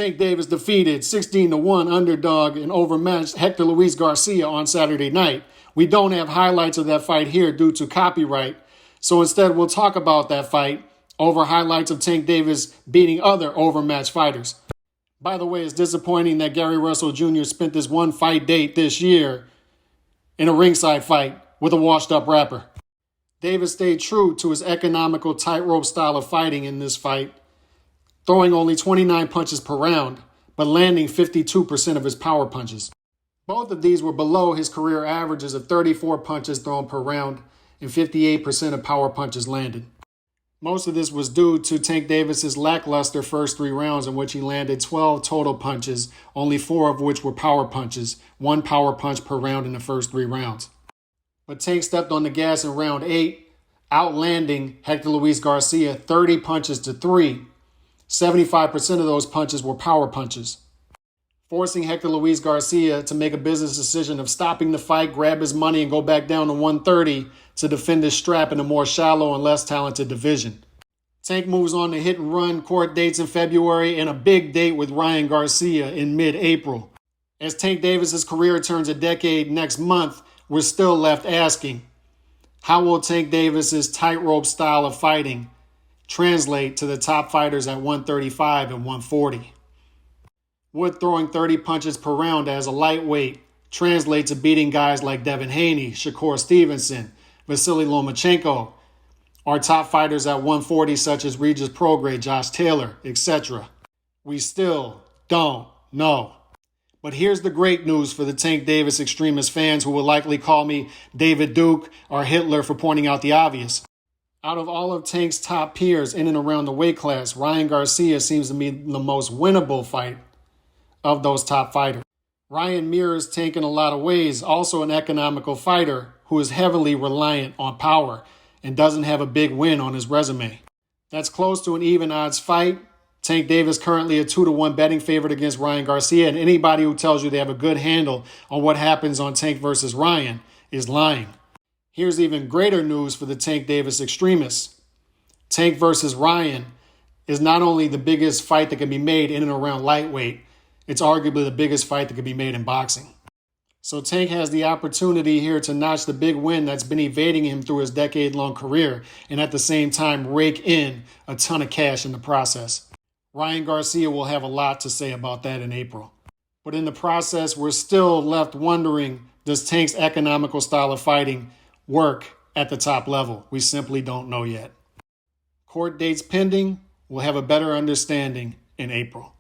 Tank Davis defeated 16-1 underdog and overmatched Hector Luis Garcia on Saturday night. We don't have highlights of that fight here due to copyright, so instead we'll talk about that fight over highlights of Tank Davis beating other overmatched fighters. By the way, it's disappointing that Gary Russell Jr. spent this one fight date this year in a ringside fight with a washed-up rapper. Davis stayed true to his economical tightrope style of fighting in this fight, throwing only 29 punches per round, but landing 52% of his power punches. Both of these were below his career averages of 34 punches thrown per round and 58% of power punches landed. Most of this was due to Tank Davis's lackluster first 3 rounds in which he landed 12 total punches, only 4 of which were power punches, 1 power punch per round in the first 3 rounds. But Tank stepped on the gas in round 8, outlanding Hector Luis Garcia 30 punches to 3. 75% of those punches were power punches, forcing Hector Luis Garcia to make a business decision of stopping the fight, grab his money, and go back down to 130 to defend his strap in a more shallow and less talented division. Tank moves on to hit and run court dates in February and a big date with Ryan Garcia in mid-April. As Tank Davis's career turns a decade next month, we're still left asking, how will Tank Davis's tightrope style of fighting translate to the top fighters at 135 and 140? Would throwing 30 punches per round as a lightweight translate to beating guys like Devin Haney, Shakur Stevenson, Vasily Lomachenko, or top fighters at 140 such as Regis Prograis, Josh Taylor, etc.? We still don't know. But here's the great news for the Tank Davis extremist fans who will likely call me David Duke or Hitler for pointing out the obvious. Out of all of Tank's top peers in and around the weight class, Ryan Garcia seems to be the most winnable fight of those top fighters. Ryan mirrors Tank in a lot of ways, also an economical fighter who is heavily reliant on power and doesn't have a big win on his resume. That's close to an even odds fight. Tank Davis currently a 2-1 betting favorite against Ryan Garcia, and anybody who tells you they have a good handle on what happens on Tank versus Ryan is lying. Here's even greater news for the Tank Davis extremists. Tank versus Ryan is not only the biggest fight that can be made in and around lightweight, it's arguably the biggest fight that can be made in boxing. So Tank has the opportunity here to notch the big win that's been evading him through his decade-long career and at the same time rake in a ton of cash in the process. Ryan Garcia will have a lot to say about that in April. But in the process, we're still left wondering, does Tank's economical style of fighting work at the top level? We simply don't know yet. Court dates pending. We'll have a better understanding in April.